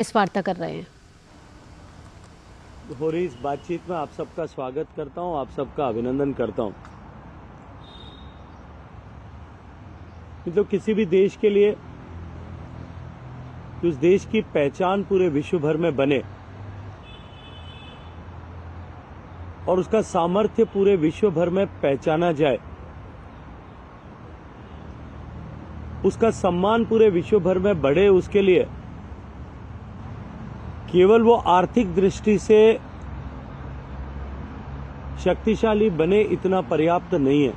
इस वार्ता कर रहे हैं। हो रही इस बातचीत में आप सबका स्वागत करता हूं, आप सबका अभिनंदन करता हूं। तो किसी भी देश के लिए उस देश की पहचान पूरे विश्व भर में बने और उसका सामर्थ्य पूरे विश्व भर में पहचाना जाए, उसका सम्मान पूरे विश्व भर में बढ़े, उसके लिए केवल वो आर्थिक दृष्टि से शक्तिशाली बने इतना पर्याप्त नहीं है,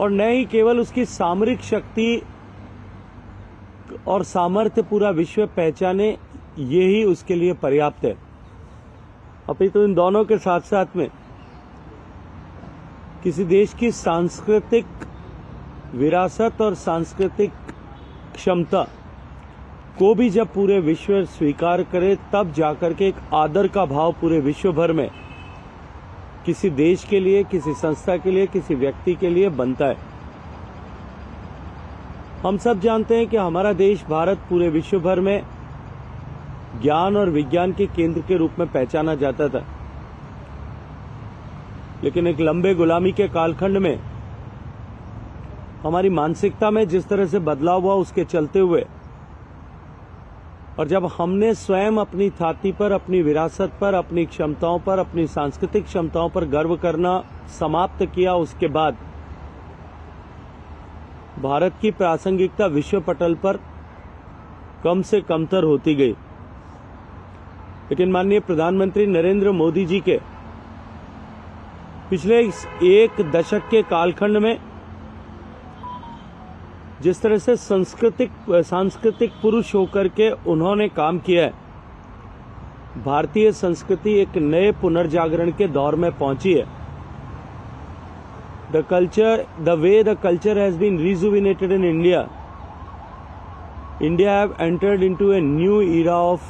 और न ही केवल उसकी सामरिक शक्ति और सामर्थ्य पूरा विश्व पहचाने, ये ही उसके लिए पर्याप्त है। अभी तो इन दोनों के साथ साथ में किसी देश की सांस्कृतिक विरासत और सांस्कृतिक क्षमता को भी जब पूरे विश्व स्वीकार करे, तब जाकर के एक आदर का भाव पूरे विश्व भर में किसी देश के लिए, किसी संस्था के लिए, किसी व्यक्ति के लिए बनता है। हम सब जानते हैं कि हमारा देश भारत पूरे विश्व भर में ज्ञान और विज्ञान के केंद्र के रूप में पहचाना जाता था, लेकिन एक लंबे गुलामी के कालखंड में हमारी मानसिकता में जिस तरह से बदलाव हुआ, उसके चलते हुए और जब हमने स्वयं अपनी छाती पर, अपनी विरासत पर, अपनी क्षमताओं पर, अपनी सांस्कृतिक क्षमताओं पर गर्व करना समाप्त किया, उसके बाद भारत की प्रासंगिकता विश्व पटल पर कम से कमतर होती गई। लेकिन माननीय प्रधानमंत्री नरेंद्र मोदी जी के पिछले एक दशक के कालखंड में जिस तरह से सांस्कृतिक पुरुष होकर के उन्होंने काम किया है, भारतीय संस्कृति एक नए पुनर्जागरण के दौर में पहुंची है। The way the culture has been rejuvenated in India have entered into a new era of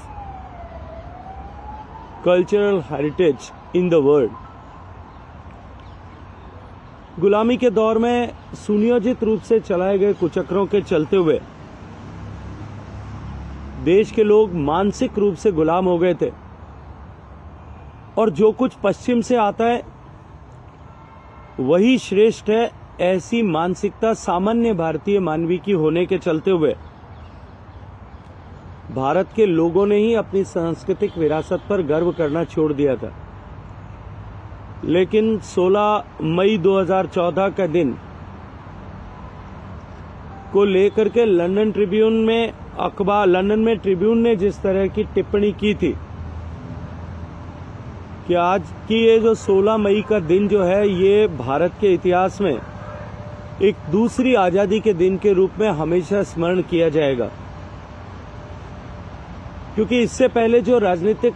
cultural heritage in the world. गुलामी के दौर में सुनियोजित रूप से चलाए गए कुचक्रों के चलते हुए देश के लोग मानसिक रूप से गुलाम हो गए थे, और जो कुछ पश्चिम से आता है वही श्रेष्ठ है, ऐसी मानसिकता सामान्य भारतीय मानवी की होने के चलते हुए भारत के लोगों ने ही अपनी सांस्कृतिक विरासत पर गर्व करना छोड़ दिया था। लेकिन 16 मई 2014 का दिन को लेकर के लंदन में ट्रिब्यून ने जिस तरह की टिप्पणी की थी कि आज की ये जो 16 मई का दिन जो है, ये भारत के इतिहास में एक दूसरी आजादी के दिन के रूप में हमेशा स्मरण किया जाएगा, क्योंकि इससे पहले जो राजनीतिक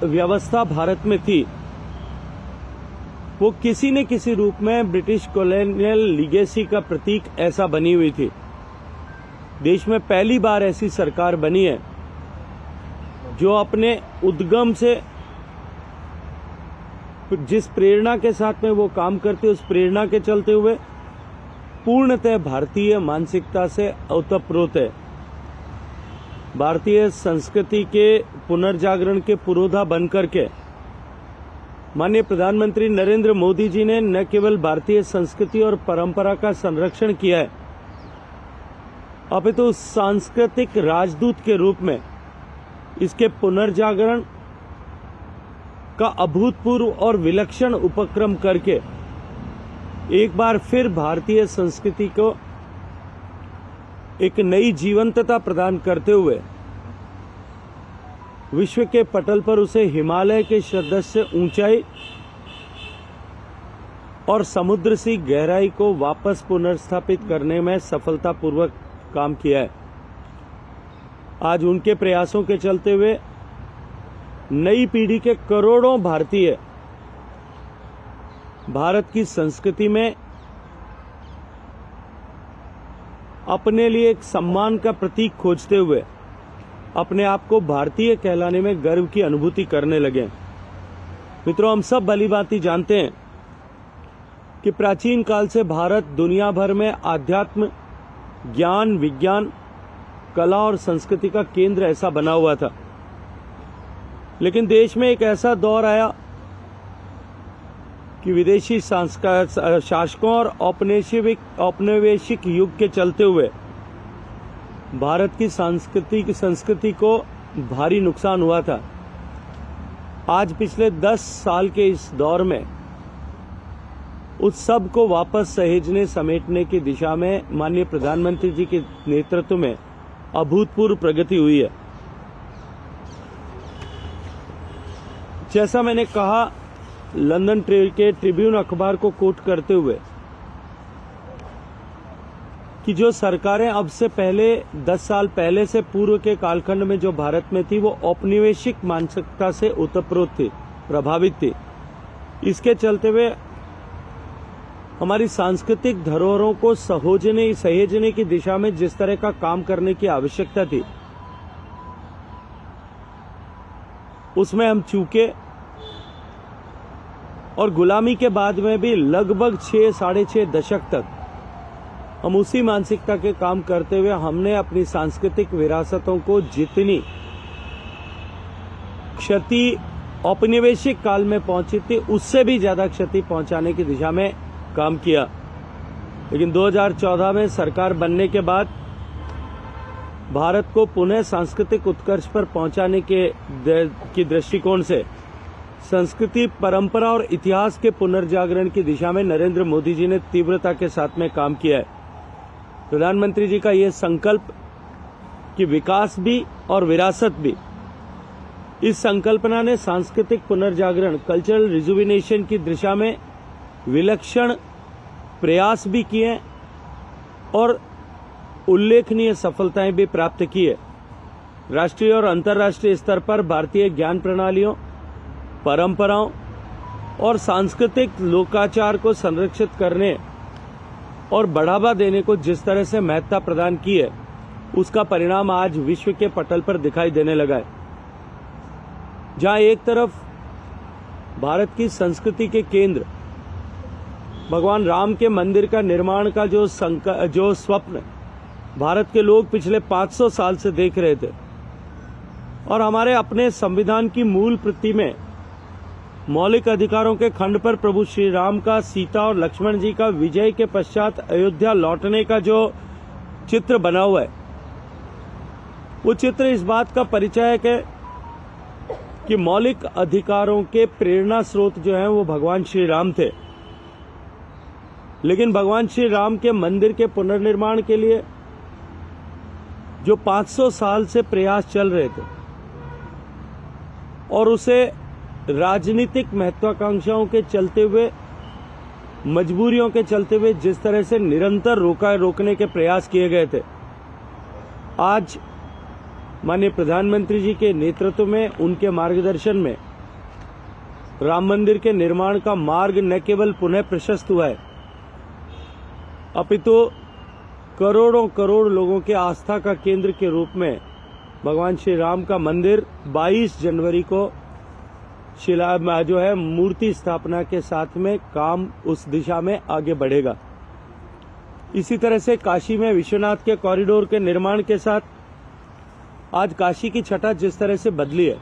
व्यवस्था भारत में थी वो किसी न किसी रूप में ब्रिटिश कॉलोनियल लीगेसी का प्रतीक ऐसा बनी हुई थी। देश में पहली बार ऐसी सरकार बनी है जो अपने उद्गम से, जिस प्रेरणा के साथ में वो काम करते, उस प्रेरणा के चलते हुए पूर्णतः भारतीय मानसिकता से ओतप्रोत है। भारतीय संस्कृति के पुनर्जागरण के पुरोधा बनकर के माननीय प्रधानमंत्री नरेंद्र मोदी जी ने न केवल भारतीय संस्कृति और परंपरा का संरक्षण किया है, अपितु सांस्कृतिक राजदूत के रूप में इसके पुनर्जागरण का अभूतपूर्व और विलक्षण उपक्रम करके एक बार फिर भारतीय संस्कृति को एक नई जीवंतता प्रदान करते हुए विश्व के पटल पर उसे हिमालय के सदृश ऊंचाई और समुद्र सी गहराई को वापस पुनर्स्थापित करने में सफलतापूर्वक काम किया है। आज उनके प्रयासों के चलते हुए नई पीढ़ी के करोड़ों भारतीय भारत की संस्कृति में अपने लिए एक सम्मान का प्रतीक खोजते हुए अपने आप को भारतीय कहलाने में गर्व की अनुभूति करने लगे। मित्रों, हम सब भलीभांति जानते हैं कि प्राचीन काल से भारत दुनिया भर में आध्यात्म, ज्ञान, विज्ञान कला और संस्कृति का केंद्र ऐसा बना हुआ था। लेकिन देश में एक ऐसा दौर आया कि विदेशी शासकों और औपनिवेशिक युग के चलते हुए भारत की संस्कृति को भारी नुकसान हुआ था। आज पिछले 10 साल के इस दौर में उस सब को वापस सहेजने समेटने की दिशा में माननीय प्रधानमंत्री जी के नेतृत्व में अभूतपूर्व प्रगति हुई है। जैसा मैंने कहा, लंदन के ट्रिब्यून अखबार को कोट करते हुए कि जो सरकारें अब से पहले 10 साल पहले से पूर्व के कालखंड में जो भारत में थी वो औपनिवेशिक मानसिकता से ओतप्रोत थी, प्रभावित थी। इसके चलते हुए हमारी सांस्कृतिक धरोहरों को सहेजने की दिशा में जिस तरह का काम करने की आवश्यकता थी, उसमें हम चूके और गुलामी के बाद में भी लगभग 6-6.5 दशक तक हम उसी मानसिकता के काम करते हुए हमने अपनी सांस्कृतिक विरासतों को जितनी क्षति औपनिवेशिक काल में पहुंची थी उससे भी ज्यादा क्षति पहुंचाने की दिशा में काम किया। लेकिन 2014 में सरकार बनने के बाद भारत को पुनः सांस्कृतिक उत्कर्ष पर पहुंचाने की दृष्टिकोण से संस्कृति, परंपरा और इतिहास के पुनर्जागरण की दिशा में नरेंद्र मोदी जी ने तीव्रता के साथ में काम किया है। प्रधानमंत्री जी का ये संकल्प कि विकास भी और विरासत भी, इस संकल्पना ने सांस्कृतिक पुनर्जागरण, कल्चरल रिजुविनेशन की दिशा में विलक्षण प्रयास भी किए और उल्लेखनीय सफलताएं भी प्राप्त की है। राष्ट्रीय और अंतर्राष्ट्रीय स्तर पर भारतीय ज्ञान प्रणालियों, परंपराओं और सांस्कृतिक लोकाचार को संरक्षित करने और बढ़ावा देने को जिस तरह से महत्ता प्रदान की है, उसका परिणाम आज विश्व के पटल पर दिखाई देने लगा है। जहां एक तरफ भारत की संस्कृति के केंद्र भगवान राम के मंदिर का निर्माण का जो स्वप्न भारत के लोग पिछले 500 साल से देख रहे थे और हमारे अपने संविधान की मूल प्रति में मौलिक अधिकारों के खंड पर प्रभु श्री राम का, सीता और लक्ष्मण जी का विजय के पश्चात अयोध्या लौटने का जो चित्र बना हुआ है, वो चित्र इस बात का परिचायक है कि मौलिक अधिकारों के प्रेरणा स्रोत जो हैं वो भगवान श्री राम थे। लेकिन भगवान श्री राम के मंदिर के पुनर्निर्माण के लिए जो 500 साल से प्रयास चल रहे थे और उसे राजनीतिक महत्वाकांक्षाओं के चलते हुए, मजबूरियों के चलते हुए जिस तरह से निरंतर रोकने के प्रयास किए गए थे, आज माननीय प्रधानमंत्री जी के नेतृत्व में, उनके मार्गदर्शन में राम मंदिर के निर्माण का मार्ग न केवल पुनः प्रशस्त हुआ है, अपितु करोड़ों करोड़ लोगों के आस्था का केंद्र के रूप में भगवान श्री राम का मंदिर 22 जनवरी को जो है मूर्ति स्थापना के साथ में काम उस दिशा में आगे बढ़ेगा। इसी तरह से काशी में विश्वनाथ के कॉरिडोर के निर्माण के साथ आज काशी की छटा जिस तरह से बदली है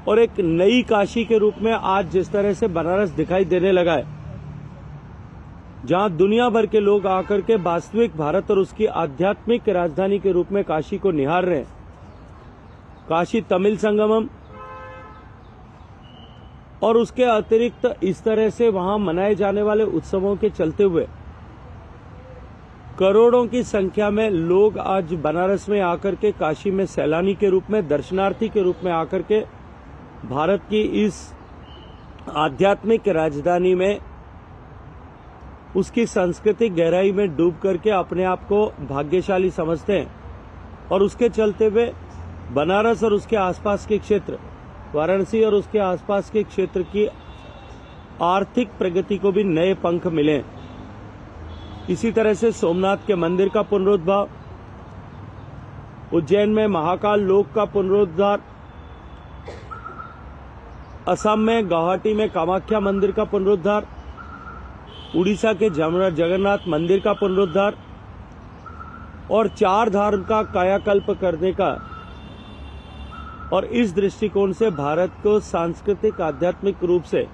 और एक नई काशी के रूप में आज जिस तरह से बनारस दिखाई देने लगा है, जहां दुनिया भर के लोग आकर के वास्तविक भारत और उसकी आध्यात्मिक राजधानी के रूप में काशी को निहार रहे हैं। काशी तमिल संगमम और उसके अतिरिक्त इस तरह से वहां मनाए जाने वाले उत्सवों के चलते हुए करोड़ों की संख्या में लोग आज बनारस में आकर के काशी में सैलानी के रूप में, दर्शनार्थी के रूप में आकर के भारत की इस आध्यात्मिक राजधानी में, उसकी सांस्कृतिक गहराई में डूब करके अपने आप को भाग्यशाली समझते हैं और उसके चलते हुए बनारस और उसके आसपास के क्षेत्र, वाराणसी और उसके आसपास के क्षेत्र की आर्थिक प्रगति को भी नए पंख मिले। इसी तरह से सोमनाथ के मंदिर का पुनरुद्धार, उज्जैन में महाकाल लोक का पुनरुद्धार, असम में गुवाहाटी में कामाख्या मंदिर का पुनरुद्धार, उड़ीसा के जगन्नाथ मंदिर का पुनरुद्धार, और चार धाम का कायाकल्प करने का, और इस दृष्टिकोण से भारत को सांस्कृतिक आध्यात्मिक रूप से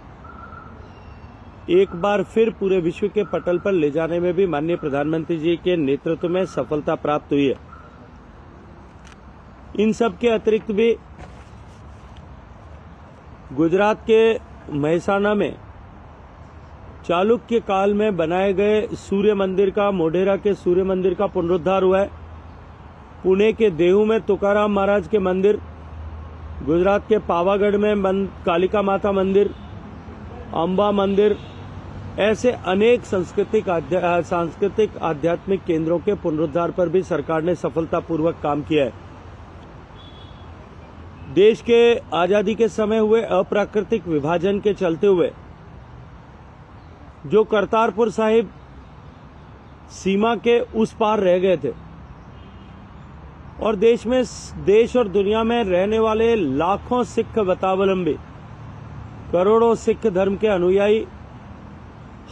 एक बार फिर पूरे विश्व के पटल पर ले जाने में भी माननीय प्रधानमंत्री जी के नेतृत्व में सफलता प्राप्त हुई है। इन सब के अतिरिक्त भी गुजरात के महसाणा में चालुक्य काल में बनाए गए सूर्य मंदिर का, मोढेरा के सूर्य मंदिर का पुनरुद्धार हुआ है। पुणे के देहू में तुकाराम महाराज के मंदिर, गुजरात के पावागढ़ में कालिका माता मंदिर, अंबा मंदिर, ऐसे अनेक सांस्कृतिक आध्यात्मिक केंद्रों के पुनरुद्धार पर भी सरकार ने सफलतापूर्वक काम किया है। देश के आजादी के समय हुए अप्राकृतिक विभाजन के चलते हुए जो करतारपुर साहिब सीमा के उस पार रह गए थे, और देश और दुनिया में रहने वाले लाखों सिख मतावलंबी, करोड़ों सिख धर्म के अनुयायी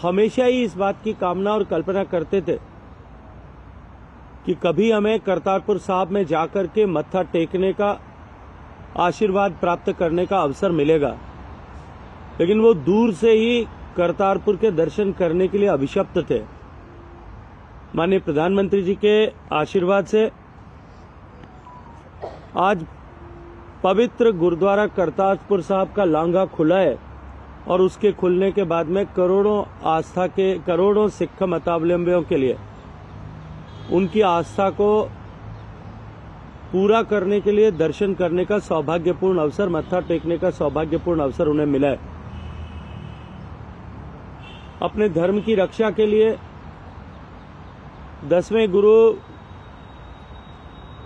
हमेशा ही इस बात की कामना और कल्पना करते थे कि कभी हमें करतारपुर साहिब में जाकर के मत्था टेकने का, आशीर्वाद प्राप्त करने का अवसर मिलेगा। लेकिन वो दूर से ही करतारपुर के दर्शन करने के लिए अभिशप्त थे। माननीय प्रधानमंत्री जी के आशीर्वाद से आज पवित्र गुरुद्वारा करतारपुर साहिब का लांघा खुला है, और उसके खुलने के बाद में करोड़ों सिख मतावलंबियों के लिए उनकी आस्था को पूरा करने के लिए दर्शन करने का सौभाग्यपूर्ण अवसर, मत्था टेकने का सौभाग्यपूर्ण अवसर उन्हें मिला है। अपने धर्म की रक्षा के लिए 10वें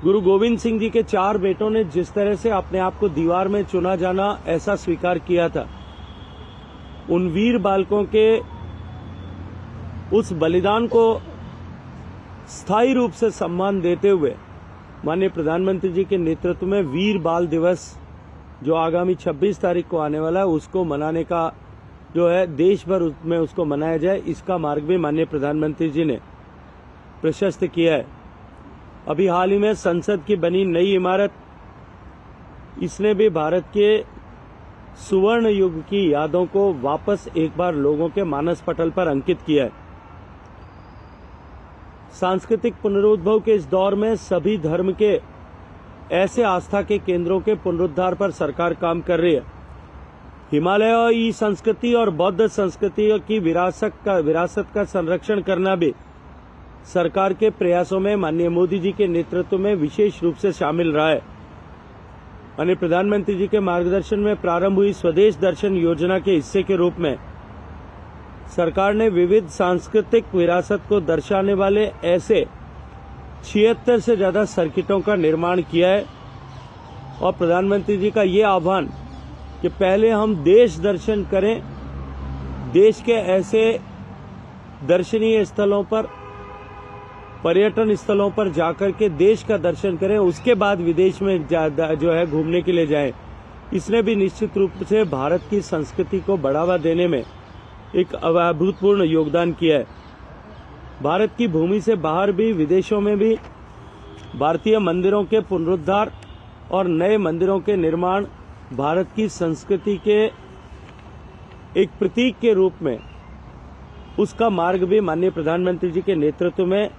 गुरु गोविंद सिंह जी के 4 बेटों ने जिस तरह से अपने आप को दीवार में चुना जाना ऐसा स्वीकार किया था, उन वीर बालकों के उस बलिदान को स्थायी रूप से सम्मान देते हुए माननीय प्रधानमंत्री जी के नेतृत्व में वीर बाल दिवस जो आगामी 26 तारीख को आने वाला है, उसको मनाने का जो है देश भर में उसको मनाया जाए, इसका मार्ग भी माननीय प्रधानमंत्री जी ने प्रशस्त किया है। अभी हाल ही में संसद की बनी नई इमारत, इसने भी भारत के सुवर्ण युग की यादों को वापस एक बार लोगों के मानस पटल पर अंकित किया है। सांस्कृतिक पुनरुद्भव के इस दौर में सभी धर्म के ऐसे आस्था के केंद्रों के पुनरुद्धार पर सरकार काम कर रही है। हिमालयी संस्कृति और बौद्ध संस्कृति की विरासत का संरक्षण करना भी सरकार के प्रयासों में माननीय मोदी जी के नेतृत्व में विशेष रूप से शामिल रहा है। माननीय प्रधानमंत्री जी के मार्गदर्शन में प्रारंभ हुई स्वदेश दर्शन योजना के हिस्से के रूप में सरकार ने विविध सांस्कृतिक विरासत को दर्शाने वाले ऐसे 76 से ज्यादा सर्किटों का निर्माण किया है। और प्रधानमंत्री जी का ये आह्वान कि पहले हम देश दर्शन करें, देश के ऐसे दर्शनीय स्थलों पर, पर्यटन स्थलों पर जाकर के देश का दर्शन करें, उसके बाद विदेश में जो है घूमने के लिए जाएं। इसने भी निश्चित रूप से भारत की संस्कृति को बढ़ावा देने में एक अभूतपूर्व योगदान किया है। भारत की भूमि से बाहर भी, विदेशों में भी भारतीय मंदिरों के पुनरुद्धार और नए मंदिरों के निर्माण भारत की संस्कृति के एक प्रतीक के रूप में उसका मार्ग भी माननीय प्रधानमंत्री जी के नेतृत्व में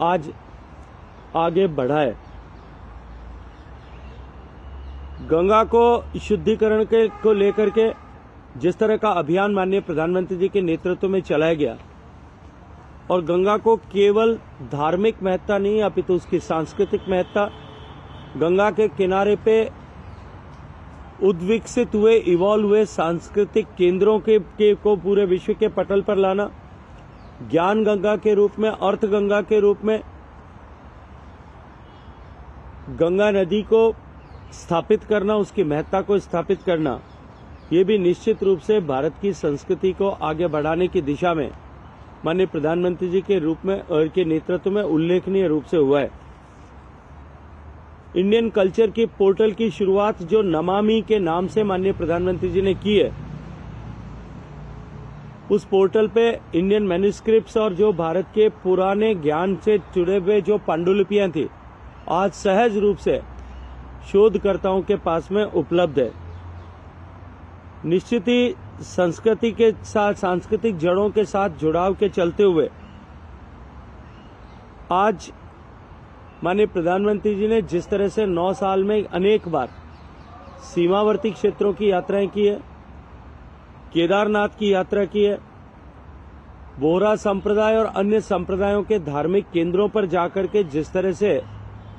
आज आगे बढ़ा है। गंगा को शुद्धिकरण को लेकर के जिस तरह का अभियान माननीय प्रधानमंत्री जी के नेतृत्व में चलाया गया, और गंगा को केवल धार्मिक महत्ता नहीं अपितु उसकी सांस्कृतिक महत्ता, गंगा के किनारे पे उद्विकसित हुए, इवॉल्व हुए सांस्कृतिक केंद्रों को पूरे विश्व के पटल पर लाना, ज्ञान गंगा के रूप में, अर्थ गंगा के रूप में गंगा नदी को स्थापित करना, उसकी महत्ता को स्थापित करना, ये भी निश्चित रूप से भारत की संस्कृति को आगे बढ़ाने की दिशा में माननीय प्रधानमंत्री जी के रूप में और के नेतृत्व में उल्लेखनीय रूप से हुआ है। इंडियन कल्चर की पोर्टल की शुरुआत जो नमामि के नाम से माननीय प्रधानमंत्री जी ने की है, उस पोर्टल पे इंडियन मैन्युस्क्रिप्ट्स और जो भारत के पुराने ज्ञान से जुड़े हुए जो पांडुलिपियां थी, आज सहज रूप से शोधकर्ताओं के पास में उपलब्ध है। निश्चित ही संस्कृति के साथ, सांस्कृतिक जड़ों के साथ जुड़ाव के चलते हुए आज माननीय प्रधानमंत्री जी ने जिस तरह से 9 साल में अनेक बार सीमावर्ती क्षेत्रों की यात्राएं की है, केदारनाथ की यात्रा की है, बोहरा संप्रदाय और अन्य संप्रदायों के धार्मिक केंद्रों पर जाकर के जिस तरह से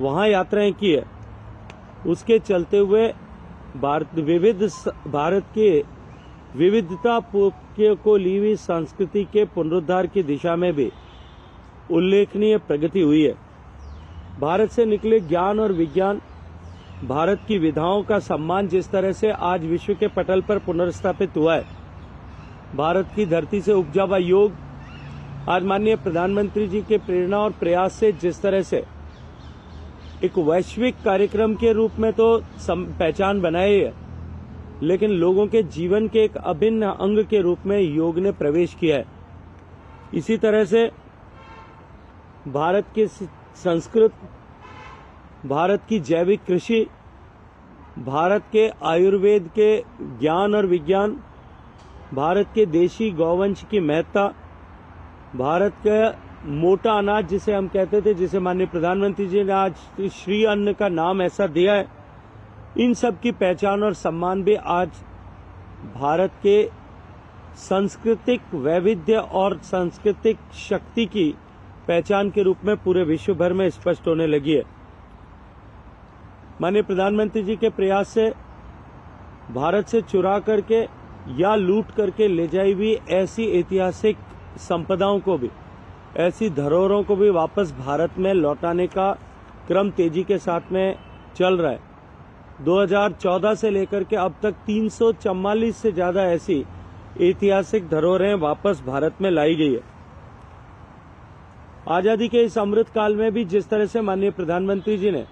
वहां यात्राएं की है, उसके चलते हुए भारत के विविधता को ली हुई संस्कृति के पुनरुद्धार की दिशा में भी उल्लेखनीय प्रगति हुई है। भारत से निकले ज्ञान और विज्ञान, भारत की विधाओं का सम्मान जिस तरह से आज विश्व के पटल पर पुनर्स्थापित हुआ है, भारत की धरती से उपजा हुआ योग आज माननीय प्रधानमंत्री जी के प्रेरणा और प्रयास से जिस तरह से एक वैश्विक कार्यक्रम के रूप में तो पहचान बनाई है, लेकिन लोगों के जीवन के एक अभिन्न अंग के रूप में योग ने प्रवेश किया है। इसी तरह से भारत की संस्कृत, भारत की जैविक कृषि, भारत के आयुर्वेद के ज्ञान और विज्ञान, भारत के देशी गौवंश की महत्ता, भारत का मोटा अनाज जिसे हम कहते थे, जिसे माननीय प्रधानमंत्री जी ने आज श्री अन्न का नाम ऐसा दिया है, इन सब की पहचान और सम्मान भी आज भारत के सांस्कृतिक वैविध्य और सांस्कृतिक शक्ति की पहचान के रूप में पूरे विश्व भर में स्पष्ट होने लगी है। माननीय प्रधानमंत्री जी के प्रयास से भारत से चुरा करके या लूट करके ले जाई हुई ऐसी ऐतिहासिक संपदाओं को भी, ऐसी धरोहरों को भी वापस भारत में लौटाने का क्रम तेजी के साथ में चल रहा है। 2014 से लेकर के अब तक 344 से ज्यादा ऐसी ऐतिहासिक धरोहरें वापस भारत में लाई गई है। आजादी के इस अमृत काल में भी जिस तरह से माननीय प्रधानमंत्री जी ने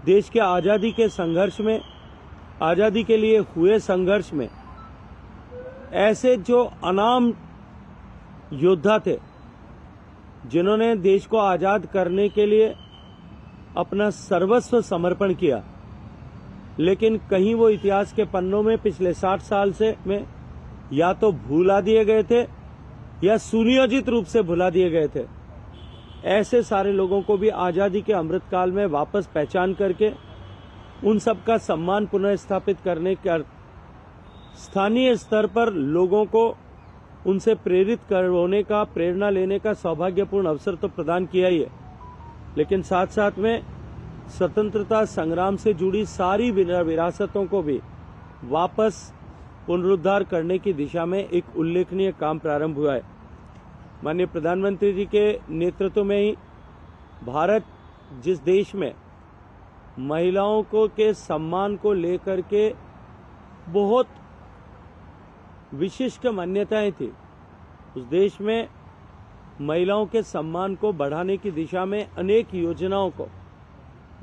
देश के आजादी के संघर्ष में, आजादी के लिए हुए संघर्ष में ऐसे जो अनाम योद्धा थे, जिन्होंने देश को आजाद करने के लिए अपना सर्वस्व समर्पण किया, लेकिन कहीं वो इतिहास के पन्नों में पिछले 60 साल से में या तो भुला दिए गए थे या सुनियोजित रूप से भुला दिए गए थे। ऐसे सारे लोगों को भी आजादी के अमृतकाल में वापस पहचान करके उन सब का सम्मान पुनः स्थापित करने का, स्थानीय स्तर पर लोगों को उनसे प्रेरित होने का, प्रेरणा लेने का सौभाग्यपूर्ण अवसर तो प्रदान किया ही है, लेकिन साथ साथ में स्वतंत्रता संग्राम से जुड़ी सारी विरासतों को भी वापस पुनरुद्धार करने की दिशा में एक उल्लेखनीय काम प्रारंभ हुआ है। माननीय प्रधानमंत्री जी के नेतृत्व में ही भारत, जिस देश में महिलाओं को के सम्मान को लेकर के बहुत विशिष्ट मान्यताएं थी, उस देश में महिलाओं के सम्मान को बढ़ाने की दिशा में अनेक योजनाओं को,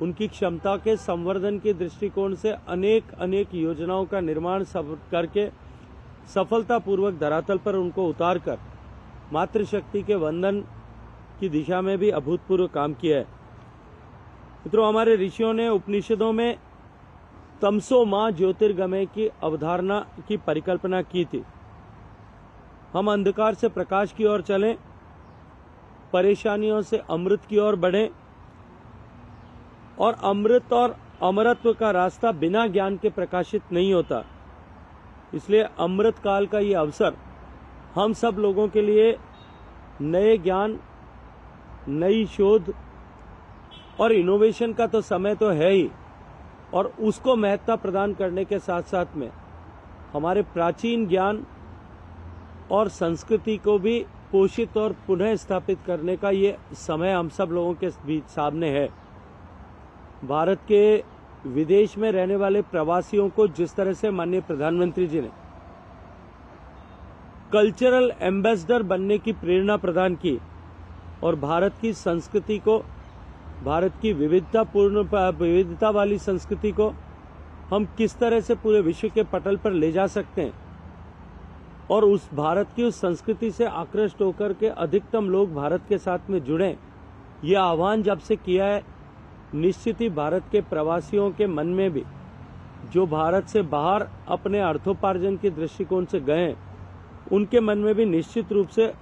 उनकी क्षमता के संवर्धन के दृष्टिकोण से अनेक योजनाओं का निर्माण करके सफलतापूर्वक धरातल पर उनको उतारकर मातृशक्ति के वंदन की दिशा में भी अभूतपूर्व काम किया है। मित्रों, हमारे ऋषियों ने उपनिषदों में तमसो मां ज्योतिर्गमय की अवधारणा की परिकल्पना की थी। हम अंधकार से प्रकाश की ओर चलें, परेशानियों से अमृत की ओर बढ़ें, और अमृत और अमरत्व का रास्ता बिना ज्ञान के प्रकाशित नहीं होता। इसलिए अमृत काल का ये अवसर हम सब लोगों के लिए नए ज्ञान, नई शोध और इनोवेशन का तो समय तो है ही, और उसको महत्ता प्रदान करने के साथ साथ में हमारे प्राचीन ज्ञान और संस्कृति को भी पोषित और पुनः स्थापित करने का ये समय हम सब लोगों के बीच सामने है। भारत के विदेश में रहने वाले प्रवासियों को जिस तरह से माननीय प्रधानमंत्री जी ने कल्चरल एम्बेसडर बनने की प्रेरणा प्रदान की और भारत की संस्कृति को, भारत की विविधता वाली संस्कृति को हम किस तरह से पूरे विश्व के पटल पर ले जा सकते हैं, और उस भारत की उस संस्कृति से आकृष्ट होकर के अधिकतम लोग भारत के साथ में जुड़ें, ये आह्वान जब से किया है, निश्चित ही भारत के प्रवासियों के मन में भी, जो भारत से बाहर अपने अर्थोपार्जन के दृष्टिकोण से गए हैं, उनके मन में भी निश्चित रूप से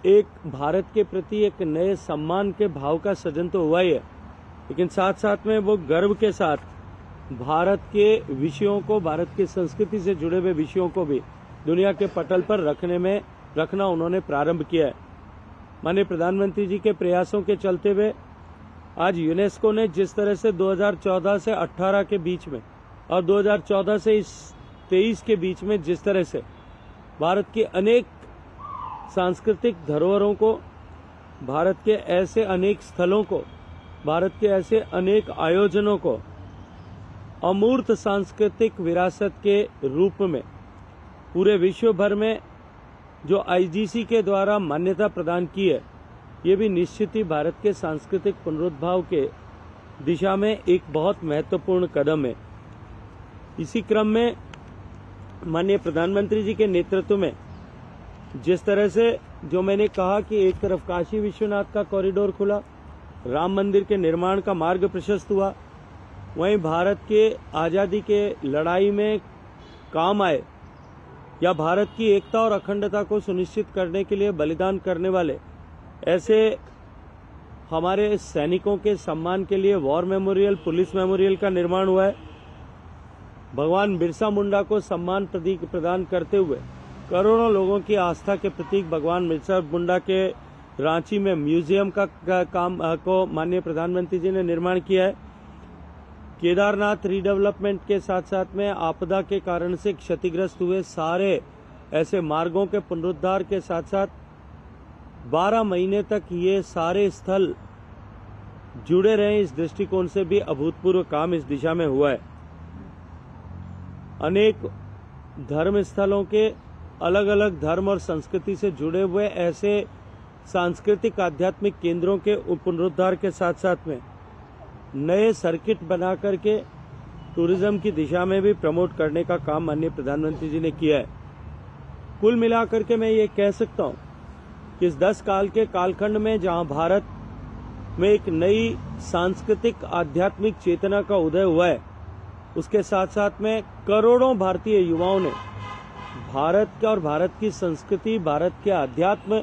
एक भारत के प्रति एक नए सम्मान के भाव का सृजन तो हुआ ही है, लेकिन साथ साथ में वो गर्व के साथ भारत के विषयों को, भारत की संस्कृति से जुड़े हुए विषयों को भी दुनिया के पटल पर रखना उन्होंने प्रारंभ किया है। माननीय प्रधानमंत्री जी के प्रयासों के चलते हुए आज यूनेस्को ने जिस तरह से 2014 से 18 के बीच में और 2014 से 23 के बीच में जिस तरह से भारत की अनेक सांस्कृतिक धरोहरों को, भारत के ऐसे अनेक स्थलों को, भारत के ऐसे अनेक आयोजनों को अमूर्त सांस्कृतिक विरासत के रूप में पूरे विश्व भर में जो आईजीसी के द्वारा मान्यता प्रदान की है, ये भी निश्चित ही भारत के सांस्कृतिक पुनरुद्धार के दिशा में एक बहुत महत्वपूर्ण कदम है। इसी क्रम में माननीय प्रधानमंत्री जी के नेतृत्व में जिस तरह से, जो मैंने कहा कि एक तरफ काशी विश्वनाथ का कॉरिडोर खुला, राम मंदिर के निर्माण का मार्ग प्रशस्त हुआ, वहीं भारत के आजादी के लड़ाई में काम आए या भारत की एकता और अखंडता को सुनिश्चित करने के लिए बलिदान करने वाले ऐसे हमारे सैनिकों के सम्मान के लिए वॉर मेमोरियल, पुलिस मेमोरियल का निर्माण हुआ है। भगवान बिरसा मुंडा को सम्मान प्रतीक प्रदान करते हुए करोड़ों लोगों की आस्था के प्रतीक भगवान बिरसा मुंडा के रांची में म्यूजियम का काम को माननीय प्रधानमंत्री जी ने निर्माण किया है। केदारनाथ रीडेवलपमेंट के साथ साथ में आपदा के कारण से क्षतिग्रस्त हुए सारे ऐसे मार्गों के पुनरुद्धार के साथ साथ 12 महीने तक ये सारे स्थल जुड़े रहे, इस दृष्टिकोण से भी अभूतपूर्व काम इस दिशा में हुआ है। अनेक धर्म स्थलों के अलग अलग धर्म और संस्कृति से जुड़े हुए ऐसे सांस्कृतिक आध्यात्मिक केंद्रों के पुनरुद्धार के साथ साथ में नए सर्किट बना करके टूरिज्म की दिशा में भी प्रमोट करने का काम माननीय प्रधानमंत्री जी ने किया है। कुल मिलाकर के मैं ये कह सकता हूं कि इस 10 साल के कालखंड में जहां भारत में एक नई सांस्कृतिक आध्यात्मिक चेतना का उदय हुआ है, उसके साथ साथ में करोड़ों भारतीय युवाओं ने भारत का और भारत की संस्कृति, भारत के अध्यात्म,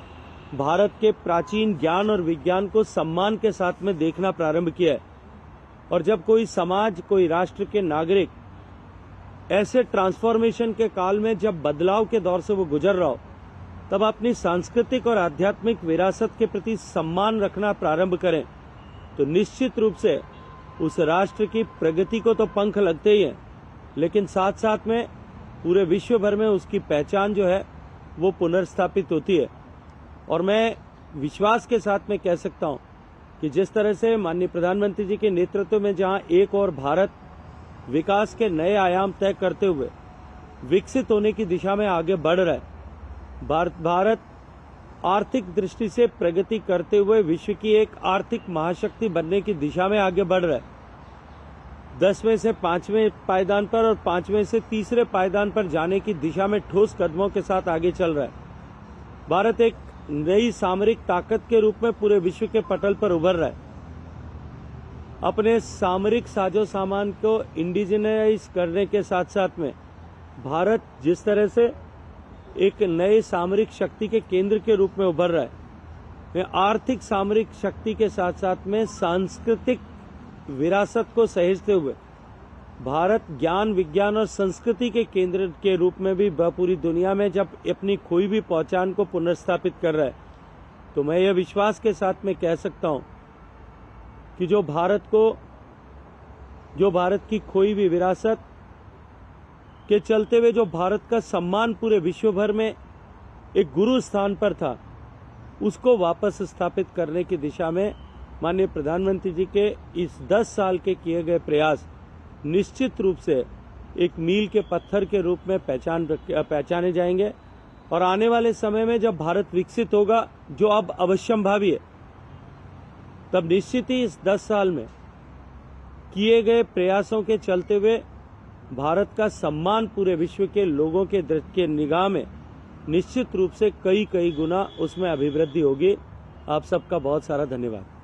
भारत के प्राचीन ज्ञान और विज्ञान को सम्मान के साथ में देखना प्रारंभ किया है। और जब कोई समाज, कोई राष्ट्र के नागरिक ऐसे ट्रांसफॉर्मेशन के काल में जब बदलाव के दौर से वो गुजर रहा हो, तब अपनी सांस्कृतिक और आध्यात्मिक विरासत के प्रति सम्मान रखना प्रारंभ करें, तो निश्चित रूप से उस राष्ट्र की प्रगति को तो पंख लगते ही हैं, लेकिन साथ साथ में पूरे विश्व भर में उसकी पहचान जो है वो पुनर्स्थापित होती है। और मैं विश्वास के साथ में कह सकता हूं कि जिस तरह से माननीय प्रधानमंत्री जी के नेतृत्व में जहां एक और भारत विकास के नए आयाम तय करते हुए विकसित होने की दिशा में आगे बढ़ रहा है, भारत आर्थिक दृष्टि से प्रगति करते हुए विश्व की एक आर्थिक महाशक्ति बनने की दिशा में आगे बढ़ रहा है। 10वें से 5वें पायदान पर और 5वें से 3रे पायदान पर जाने की दिशा में ठोस कदमों के साथ आगे चल रहा है। भारत एक नई सामरिक ताकत के रूप में पूरे विश्व के पटल पर उभर रहा है। अपने सामरिक साजो सामान को इंडिजिनाइज करने के साथ साथ में भारत जिस तरह से एक नए सामरिक शक्ति के केंद्र के रूप में उभर रहा है, आर्थिक सामरिक शक्ति के साथ साथ में सांस्कृतिक विरासत को सहेजते हुए भारत ज्ञान, विज्ञान और संस्कृति के केंद्र के रूप में भी पूरी दुनिया में जब अपनी खोई भी पहचान को पुनर्स्थापित कर रहा है, तो मैं यह विश्वास के साथ में कह सकता हूं कि जो भारत की खोई भी विरासत के चलते हुए जो भारत का सम्मान पूरे विश्व भर में एक गुरु स्थान पर था, उसको वापस स्थापित करने की दिशा में माननीय प्रधानमंत्री जी के इस 10 साल के किए गए प्रयास निश्चित रूप से एक मील के पत्थर के रूप में पहचाने जाएंगे। और आने वाले समय में जब भारत विकसित होगा, जो अब अवश्यंभावी है, तब निश्चित ही इस 10 साल में किए गए प्रयासों के चलते हुए भारत का सम्मान पूरे विश्व के लोगों के निगाह में निश्चित रूप से कई कई गुना उसमें अभिवृद्धि होगी। आप सबका बहुत सारा धन्यवाद।